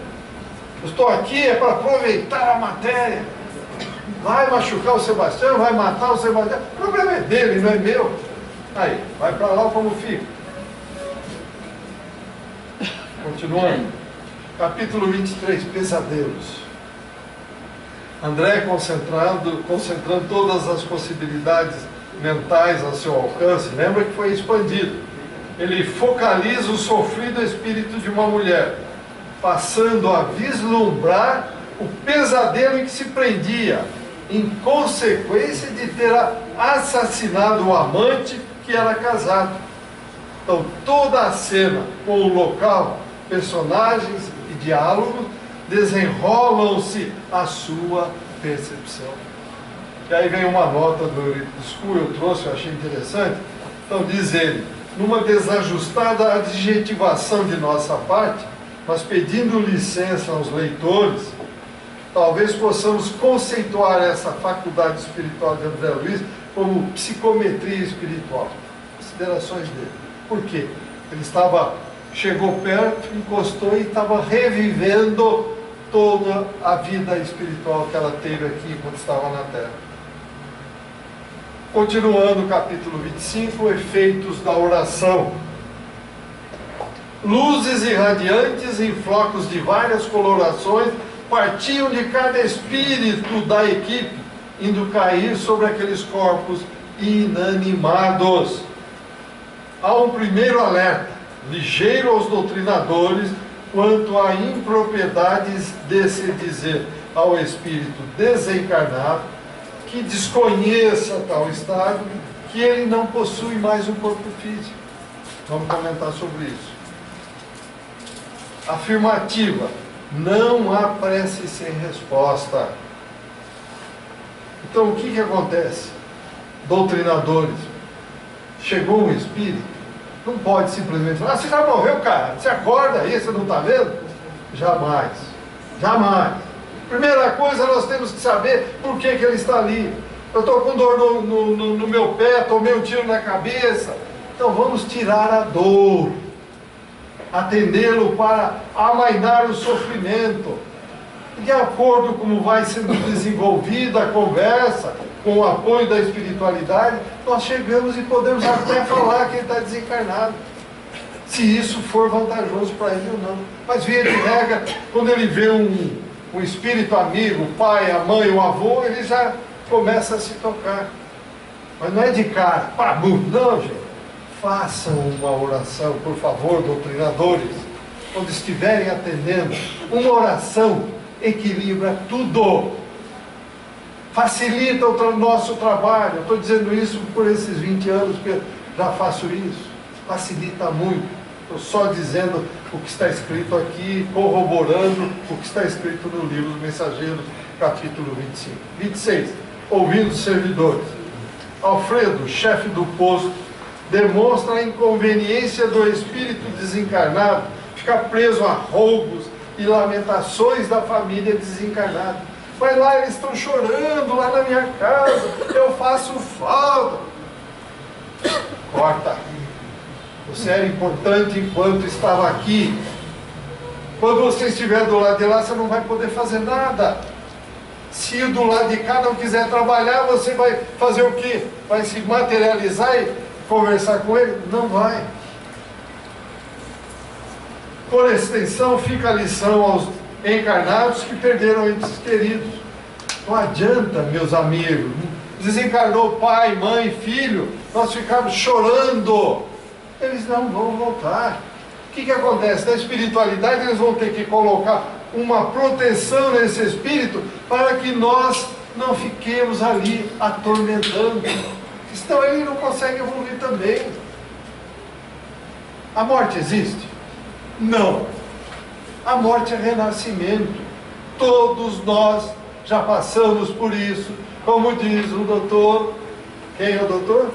Eu estou aqui é para aproveitar a matéria. Vai machucar o Sebastião, vai matar o Sebastião. O problema é dele, não é meu. Aí, vai para lá como fica. Continuando. Capítulo 23, pesadelos. André, concentrando todas as possibilidades mentais ao seu alcance, lembra que foi expandido. Ele focaliza o sofrido espírito de uma mulher, passando a vislumbrar o pesadelo em que se prendia, em consequência de ter assassinado o amante que era casado. Então, toda a cena, com o local, personagens e diálogos, desenrolam-se à sua percepção. E aí vem uma nota do School, eu trouxe, eu achei interessante. Então, diz ele, numa desajustada adjetivação de nossa parte, mas pedindo licença aos leitores, talvez possamos conceituar essa faculdade espiritual de André Luiz como psicometria espiritual. Considerações dele. Por quê? Ele chegou perto, encostou e estava revivendo toda a vida espiritual que ela teve aqui quando estava na Terra. Continuando o capítulo 25, efeitos da oração. Luzes irradiantes em flocos de várias colorações partiam de cada espírito da equipe, indo cair sobre aqueles corpos inanimados. Há um primeiro alerta, ligeiro aos doutrinadores, quanto a impropriedades de se dizer ao espírito desencarnado que desconheça tal estado, que ele não possui mais um corpo físico. Vamos comentar sobre isso. Afirmativa. Não há prece sem resposta. Então, o que acontece? Doutrinadores. Chegou um espírito, não pode simplesmente falar, você já morreu, cara, você acorda aí, você não está vendo? Jamais. Jamais. Primeira coisa, nós temos que saber por que ele está ali. Eu estou com dor no meu pé, tomei um tiro na cabeça. Então vamos tirar a dor, atendê-lo para amainar o sofrimento. De acordo com como vai sendo desenvolvida a conversa, com o apoio da espiritualidade, nós chegamos e podemos até falar que ele está desencarnado, se isso for vantajoso para ele ou não. Mas via de regra, quando ele vê um espírito amigo, o pai, a mãe, o avô, ele já começa a se tocar. Mas não é de cara, pabum, não, gente. Façam uma oração, por favor, doutrinadores, quando estiverem atendendo. Uma oração equilibra tudo, facilita o nosso trabalho. Eu estou dizendo isso por esses 20 anos que eu já faço isso, facilita muito. Estou só dizendo o que está escrito aqui, corroborando o que está escrito no livro dos Mensageiros, capítulo 25. 26. Ouvindo os servidores. Alfredo, chefe do posto, demonstra a inconveniência do espírito desencarnado ficar preso a roubos, e lamentações da família desencarnada. Mas lá eles estão chorando, lá na minha casa, eu faço falta. Corta. Você era importante enquanto estava aqui. Quando você estiver do lado de lá, você não vai poder fazer nada. Se do lado de cá não quiser trabalhar, você vai fazer o quê? Vai se materializar e conversar com ele? Não vai. Por extensão, fica a lição aos encarnados que perderam entes queridos. Não adianta, meus amigos. Desencarnou pai, mãe, filho, nós ficamos chorando. Eles não vão voltar. O que acontece? Na espiritualidade eles vão ter que colocar uma proteção nesse espírito para que nós não fiquemos ali atormentando. Senão ele não consegue evoluir também. A morte existe? Não. A morte é renascimento. Todos nós já passamos por isso. Como diz o doutor, quem é o doutor?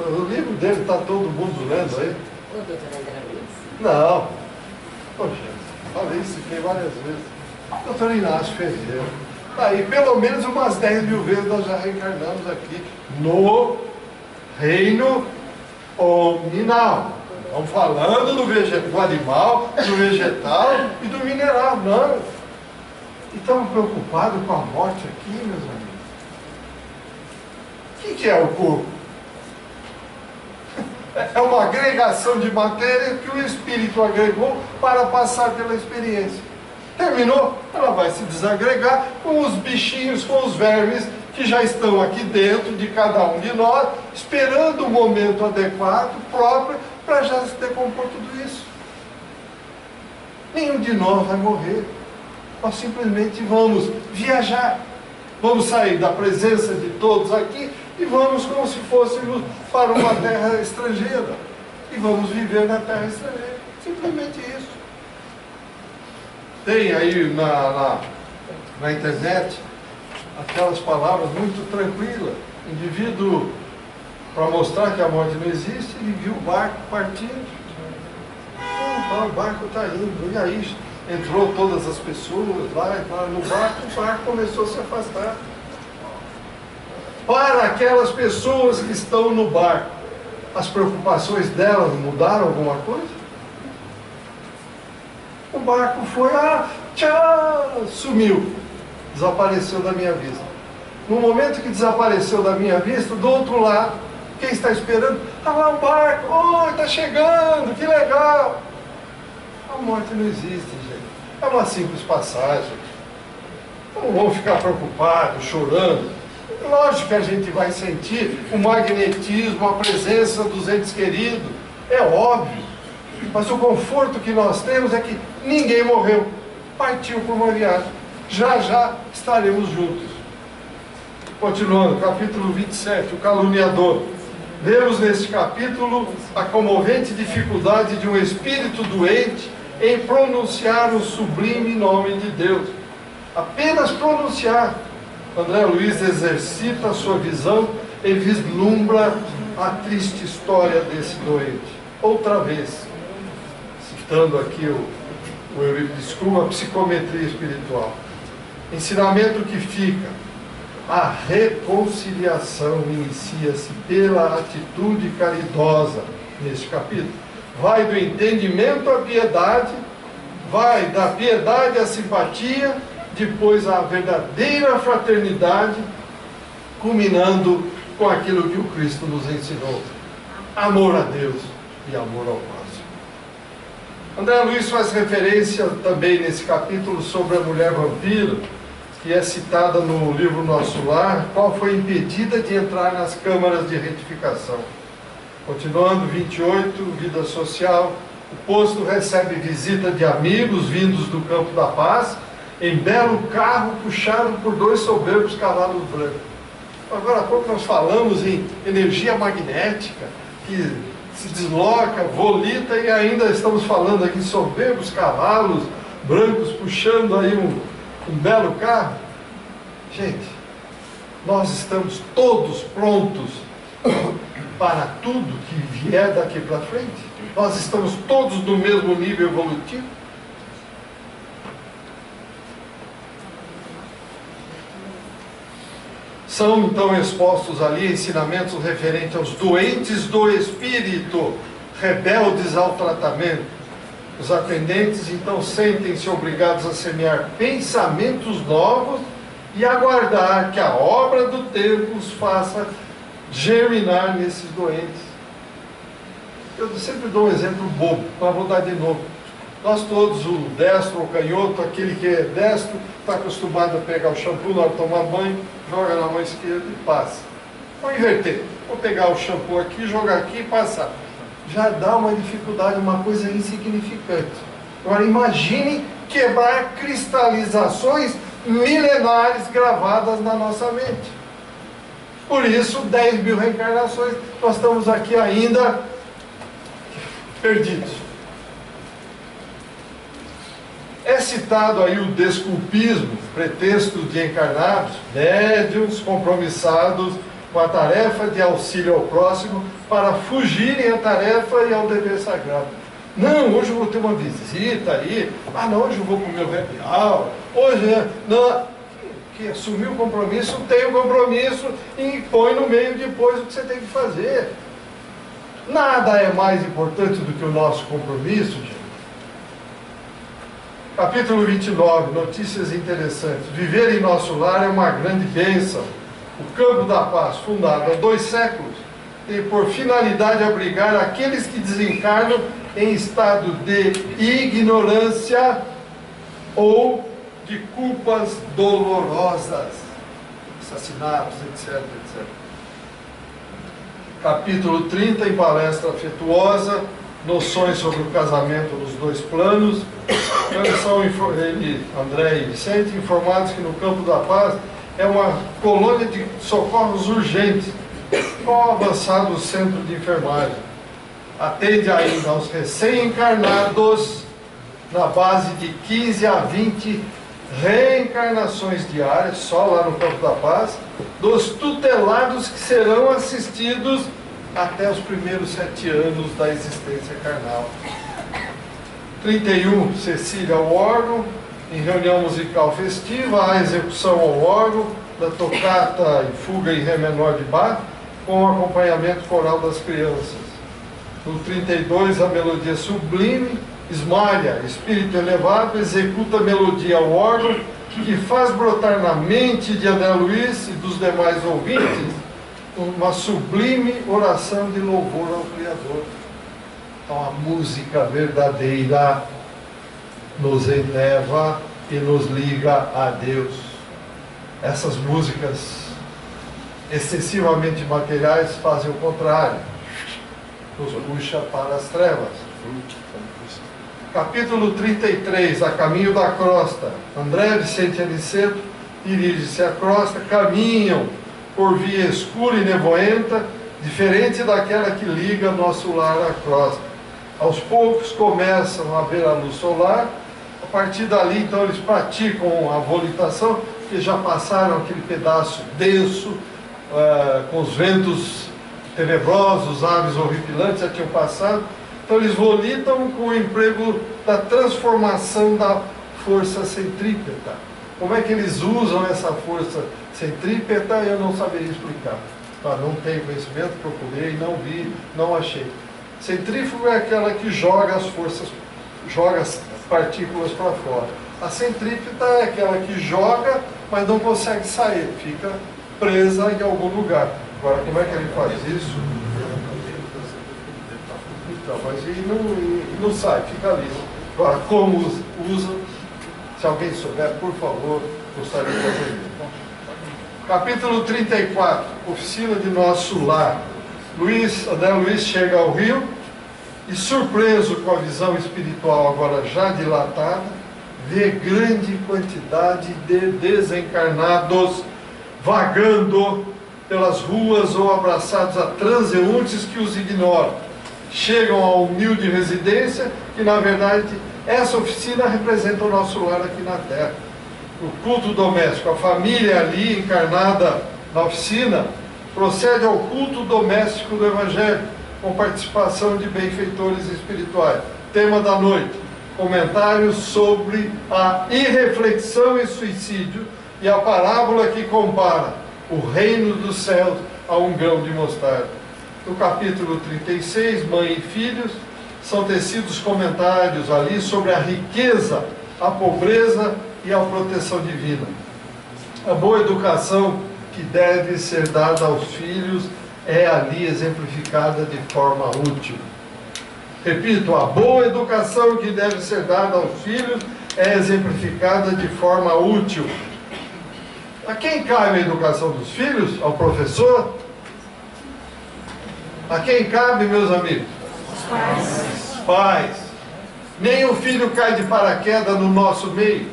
O livro dele está todo mundo lendo aí. O doutor André Luiz? Não. Poxa, falei isso aqui várias vezes. Doutor Inácio Ferreira. Aí, pelo menos umas 10.000 vezes nós já reencarnamos aqui no reino nominal. Estamos falando do animal, do vegetal e do mineral, não. E estamos preocupados com a morte aqui, meus amigos. O que é o corpo? É uma agregação de matéria que o espírito agregou para passar pela experiência. Terminou, ela vai se desagregar com os bichinhos, com os vermes que já estão aqui dentro de cada um de nós, esperando o momento adequado, próprio, para já se decompor tudo isso. Nenhum de nós vai morrer. Nós simplesmente vamos viajar. Vamos sair da presença de todos aqui e vamos como se fôssemos para uma terra estrangeira. E vamos viver na terra estrangeira. Simplesmente isso. Tem aí na internet aquelas palavras muito tranquilas. O indivíduo, para mostrar que a morte não existe, ele viu o barco partindo. O barco está indo. E aí entrou todas as pessoas lá, entraram no barco, o barco começou a se afastar. Para aquelas pessoas que estão no barco, as preocupações delas mudaram alguma coisa? O barco foi, tchau, sumiu, desapareceu da minha vista. No momento que desapareceu da minha vista, do outro lado, quem está esperando? Lá o barco, está chegando, que legal. A morte não existe, gente. É uma simples passagem. Não vamos ficar preocupados, chorando. Lógico que a gente vai sentir o magnetismo, a presença dos entes queridos. É óbvio. Mas o conforto que nós temos é que ninguém morreu. Partiu por uma viagem. Já já estaremos juntos. Continuando, capítulo 27, o caluniador. Vemos neste capítulo a comovente dificuldade de um espírito doente em pronunciar o sublime nome de Deus. Apenas pronunciar. André Luiz exercita a sua visão e vislumbra a triste história desse doente. Outra vez, citando aqui o Eurípides Kuhn, a psicometria espiritual. Ensinamento que fica: a reconciliação inicia-se pela atitude caridosa, neste capítulo. Vai do entendimento à piedade, vai da piedade à simpatia, depois à verdadeira fraternidade, culminando com aquilo que o Cristo nos ensinou: amor a Deus e amor ao próximo. André Luiz faz referência também nesse capítulo sobre a mulher vampiro, que é citada no livro Nosso Lar, qual foi impedida de entrar nas câmaras de retificação. Continuando, 28, vida social. O posto recebe visita de amigos vindos do campo da paz, em belo carro puxado por 2 soberbos cavalos brancos. Agora há pouco nós falamos em energia magnética, que se desloca, volita, e ainda estamos falando aqui soberbos cavalos brancos puxando aí um belo carro. Gente, nós estamos todos prontos para tudo que vier daqui para frente. Nós estamos todos no mesmo nível evolutivo? São então expostos ali ensinamentos referentes aos doentes do espírito, rebeldes ao tratamento. Os atendentes então sentem-se obrigados a semear pensamentos novos e aguardar que a obra do tempo os faça germinar nesses doentes. Eu sempre dou um exemplo bobo, mas vou dar de novo. Nós todos, o destro ou canhoto, aquele que é destro, está acostumado a pegar o shampoo na hora de tomar banho, joga na mão esquerda e passa. Vou inverter. Vou pegar o shampoo aqui, jogar aqui e passar. Já dá uma dificuldade, uma coisa insignificante. Agora imagine quebrar cristalizações milenares gravadas na nossa mente. Por isso, 10 mil reencarnações, nós estamos aqui ainda perdidos. É citado aí o desculpismo, pretexto de encarnados, médiuns compromissados com a tarefa de auxílio ao próximo para fugirem à tarefa e ao dever sagrado. Não, hoje eu vou ter uma visita aí. Ah, não, hoje eu vou para o meu happy hour. Hoje, não. Que assumiu o compromisso, tem o compromisso e põe no meio depois o que você tem que fazer. Nada é mais importante do que o nosso compromisso, gente. Capítulo 29, notícias interessantes. Viver em nosso lar é uma grande bênção. O Campo da Paz, fundado há 2 séculos, tem por finalidade abrigar aqueles que desencarnam em estado de ignorância ou de culpas dolorosas, assassinatos, etc, etc. Capítulo 30, em palestra afetuosa, noções sobre o casamento nos 2 planos. Eles são, André e Vicente, informados que no Campo da Paz é uma colônia de socorros urgentes, com um avançado centro de enfermagem. Atende ainda aos recém-encarnados na base de 15 a 20 reencarnações diárias, só lá no Campo da Paz, dos tutelados que serão assistidos até os primeiros 7 anos da existência carnal. 31, Cecília ao órgão, em reunião musical festiva, a execução ao órgão da tocata e fuga em Ré menor de Bach, com o acompanhamento coral das crianças. No 32, a melodia sublime, Ismalha, espírito elevado, executa a melodia ao órgão, que faz brotar na mente de André Luiz e dos demais ouvintes uma sublime oração de louvor ao Criador. Então a música verdadeira nos eleva e nos liga a Deus. Essas músicas excessivamente materiais fazem o contrário, nos puxa para as trevas. Capítulo 33, a caminho da crosta. André, Vicente e Aniceto dirigem-se à crosta, caminham por via escura e nevoenta, diferente daquela que liga nosso lar à crosta. Aos poucos começam a ver a luz solar. A partir dali, então, eles praticam a volitação, que já passaram aquele pedaço denso, com os ventos tenebrosos, aves horripilantes já tinham passado. Então eles volitam com o emprego da transformação da força centrípeta. Como é que eles usam essa força centrípeta, eu não saberia explicar. Não tenho conhecimento, procurei, não vi, não achei. Centrífuga é aquela que joga as forças, joga as partículas para fora. A centrípeta é aquela que joga, mas não consegue sair, fica presa em algum lugar. Agora, como é que ele faz isso? Então, mas e não sai, fica ali. Agora, como usa, se alguém souber, por favor, gostaria de fazer isso. Capítulo 34, oficina de nosso lar. André Luiz chega ao Rio e, surpreso com a visão espiritual agora já dilatada, vê grande quantidade de desencarnados vagando pelas ruas ou abraçados a transeuntes que os ignoram. Chegam à humilde residência, que na verdade essa oficina representa o nosso lar aqui na Terra. O culto doméstico, a família ali encarnada na oficina, procede ao culto doméstico do Evangelho, com participação de benfeitores espirituais. Tema da noite: comentários sobre a irreflexão e suicídio e a parábola que compara o reino dos céus a um grão de mostarda. No capítulo 36, Mãe e Filhos, são tecidos comentários ali sobre a riqueza, a pobreza e a proteção divina. A boa educação que deve ser dada aos filhos é ali exemplificada de forma útil. Repito, a boa educação que deve ser dada aos filhos é exemplificada de forma útil. A quem cabe a educação dos filhos? Ao professor? A quem cabe, meus amigos? Os pais. Os pais. Nenhum filho cai de paraquedas no nosso meio.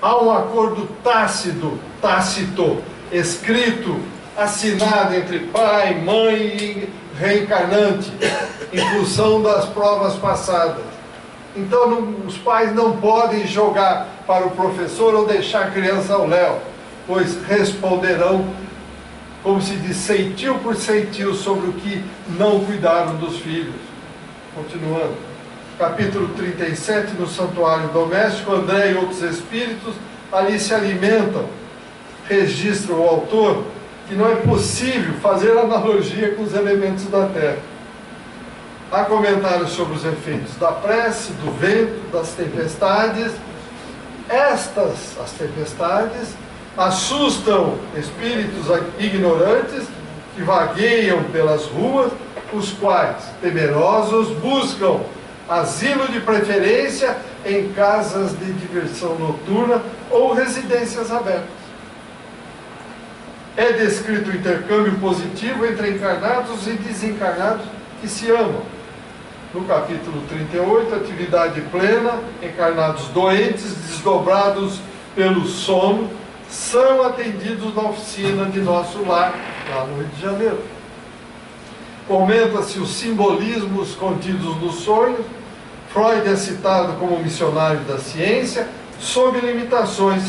Há um acordo tácito, escrito, assinado entre pai, mãe e reencarnante, em função das provas passadas. Então os pais não podem jogar para o professor ou deixar a criança ao léu, pois responderão, como se diz, ceitil por ceitil, sobre o que não cuidaram dos filhos. Continuando. Capítulo 37, no santuário doméstico, André e outros espíritos ali se alimentam. Registra o autor que não é possível fazer analogia com os elementos da terra. Há comentários sobre os efeitos da prece, do vento, das tempestades. As tempestades, assustam espíritos ignorantes que vagueiam pelas ruas, os quais, temerosos, buscam asilo de preferência em casas de diversão noturna ou residências abertas. É descrito o intercâmbio positivo entre encarnados e desencarnados que se amam. No capítulo 38, atividade plena, encarnados doentes, desdobrados pelo sono, são atendidos na oficina de nosso lar, lá no Rio de Janeiro. Comenta-se os simbolismos contidos nos sonhos. Freud é citado como missionário da ciência, sob limitações,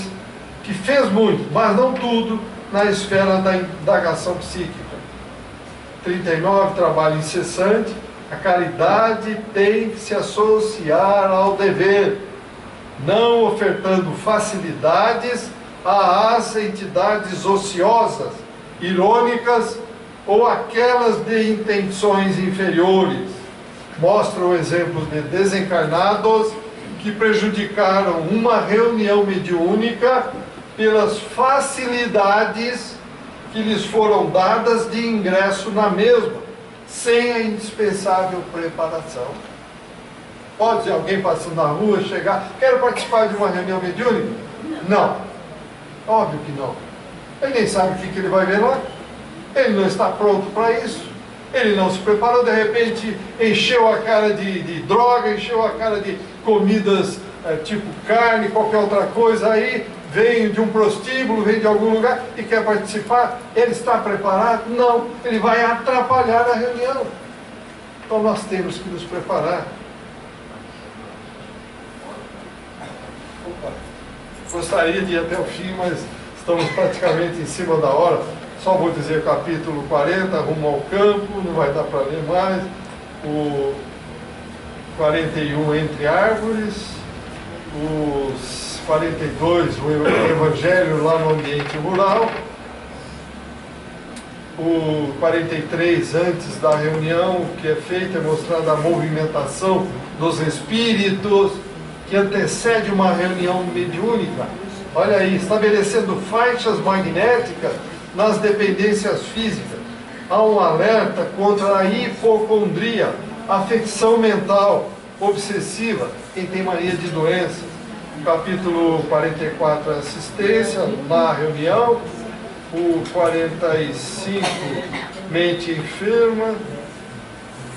que fez muito, mas não tudo, na esfera da indagação psíquica. 39, trabalho incessante. A caridade tem que se associar ao dever, não ofertando facilidades às entidades ociosas, irônicas ou aquelas de intenções inferiores. Mostra o exemplo de desencarnados que prejudicaram uma reunião mediúnica pelas facilidades que lhes foram dadas de ingresso na mesma, sem a indispensável preparação. Pode alguém passando na rua chegar, quero participar de uma reunião mediúnica? Não. Óbvio que não. Ele nem sabe o que ele vai ver lá. Ele não está pronto para isso. Ele não se preparou, de repente encheu a cara de droga, encheu a cara de comidas tipo carne, qualquer outra coisa aí, vem de um prostíbulo, vem de algum lugar e quer participar. Ele está preparado? Não. Ele vai atrapalhar a reunião. Então nós temos que nos preparar. Gostaria de ir até o fim, mas estamos praticamente em cima da hora. Só vou dizer capítulo 40, rumo ao campo, não vai dar para ler mais. O 41, entre árvores. Os 42, o Evangelho lá no ambiente rural. O 43, antes da reunião, o que é feito é mostrada a movimentação dos espíritos que antecede uma reunião mediúnica. Olha aí, estabelecendo faixas magnéticas nas dependências físicas. Há um alerta contra a hipocondria, afecção mental obsessiva, quem tem mania de doenças. Capítulo 44, assistência na reunião. O 45, mente enferma.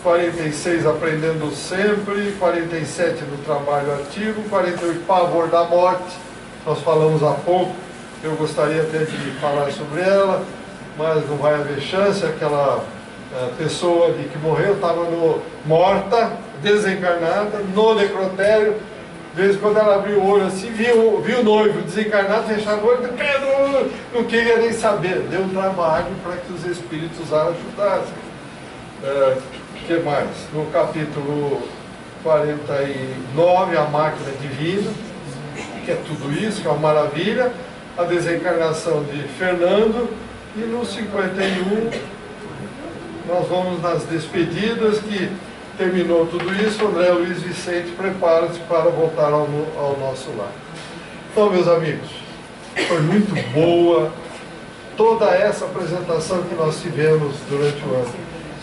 46, aprendendo sempre. 47, no trabalho ativo. 48, pavor da morte. Nós falamos há pouco. Eu gostaria até de falar sobre ela, mas não vai haver chance. Aquela pessoa que morreu estava morta, desencarnada, no necrotério. De vez em quando ela abriu o olho assim, viu o noivo desencarnado, fechava o olho, não queria nem saber. Deu um trabalho para que os espíritos a ajudassem. que mais? No capítulo 49, a máquina divina, que é tudo isso, que é uma maravilha. A desencarnação de Fernando. E no 51, nós vamos nas despedidas, que terminou tudo isso. André Luiz Vicente prepara-se para voltar ao nosso lar. Então, meus amigos, foi muito boa toda essa apresentação que nós tivemos durante o ano.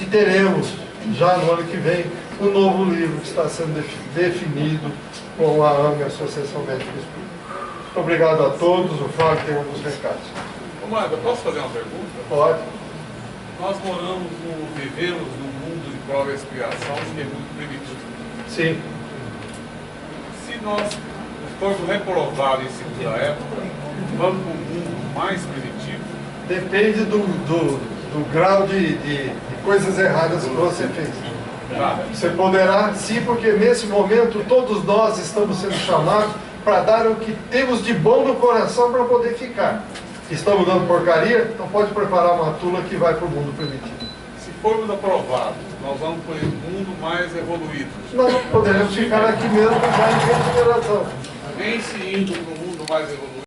E teremos, já no ano que vem, um novo livro que está sendo definido com a AME, Associação Médica Espírita. Muito obrigado a todos. O Fábio tem alguns recados. Ô, Magda, posso fazer uma pergunta? Pode. Nós vivemos num mundo de prova e expiação que é muito primitivo. Sim. Se nós formos reprovados em segunda época, vamos para um mundo mais primitivo? Depende do grau de coisas erradas que você fez. Tá. Você poderá, sim, porque nesse momento todos nós estamos sendo chamados para dar o que temos de bom no coração para poder ficar. Estamos dando porcaria, então pode preparar uma tula que vai para o mundo primitivo. Se formos aprovados, nós vamos para um mundo mais evoluído. Nós poderemos ficar aqui mesmo já em regeneração. Nem se indo para um mundo mais evoluído.